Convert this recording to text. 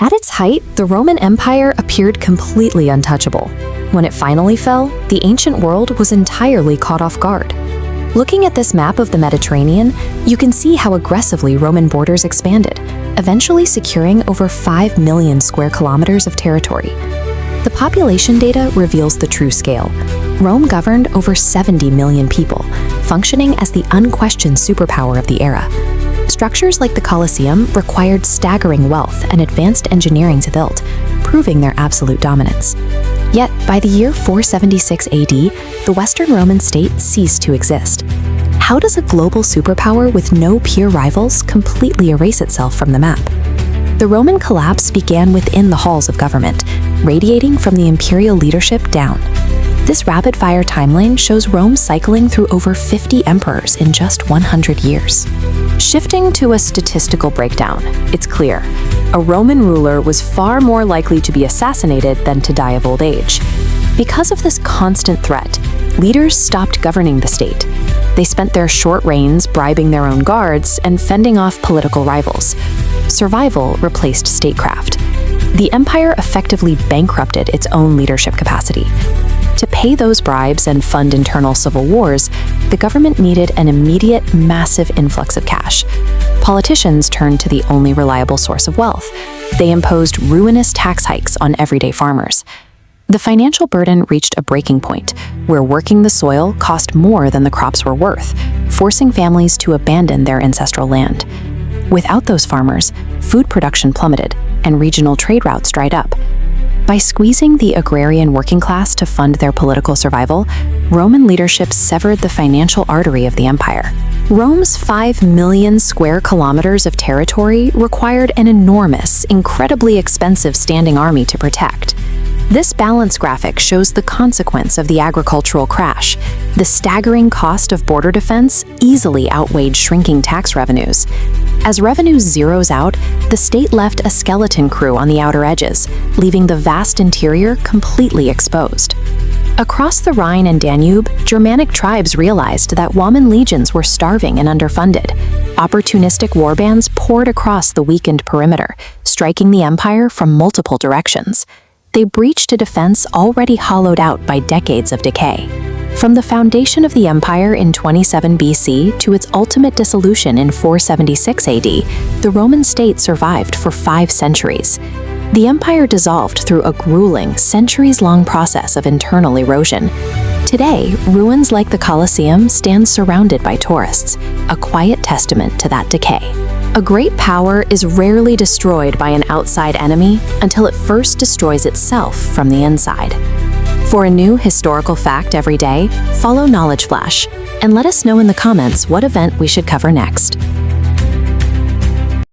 At its height, the Roman Empire appeared completely untouchable. When it finally fell, the ancient world was entirely caught off guard. Looking at this map of the Mediterranean, you can see how aggressively Roman borders expanded, eventually securing over 5 million square kilometers of territory. The population data reveals the true scale. Rome governed over 70 million people, functioning as the unquestioned superpower of the era. Structures like the Colosseum required staggering wealth and advanced engineering to build, proving their absolute dominance. Yet, by the year 476 AD, the Western Roman state ceased to exist. How does a global superpower with no peer rivals completely erase itself from the map? The Roman collapse began within the halls of government, radiating from the imperial leadership down. This rapid-fire timeline shows Rome cycling through over 50 emperors in just 100 years. Shifting to a statistical breakdown, it's clear. A Roman ruler was far more likely to be assassinated than to die of old age. Because of this constant threat, leaders stopped governing the state. They spent their short reigns bribing their own guards and fending off political rivals. Survival replaced statecraft. The empire effectively bankrupted its own leadership capacity. To pay those bribes and fund internal civil wars, the government needed an immediate, massive influx of cash. Politicians turned to the only reliable source of wealth. They imposed ruinous tax hikes on everyday farmers. The financial burden reached a breaking point, where working the soil cost more than the crops were worth, forcing families to abandon their ancestral land. Without those farmers, food production plummeted, and regional trade routes dried up. By squeezing the agrarian working class to fund their political survival, Roman leadership severed the financial artery of the empire. Rome's 5 million square kilometers of territory required an enormous, incredibly expensive standing army to protect. This balance graphic shows the consequence of the agricultural crash. The staggering cost of border defense easily outweighed shrinking tax revenues. As revenue zeroes out, the state left a skeleton crew on the outer edges, leaving the vast interior completely exposed. Across the Rhine and Danube, Germanic tribes realized that Roman legions were starving and underfunded. Opportunistic warbands poured across the weakened perimeter, striking the empire from multiple directions. They breached a defense already hollowed out by decades of decay. From the foundation of the empire in 27 BC to its ultimate dissolution in 476 AD, the Roman state survived for 5 centuries. The empire dissolved through a grueling, centuries-long process of internal erosion. Today, ruins like the Colosseum stand surrounded by tourists, a quiet testament to that decay. A great power is rarely destroyed by an outside enemy until it first destroys itself from the inside. For a new historical fact every day, follow KnowledgeFlash and let us know in the comments what event we should cover next.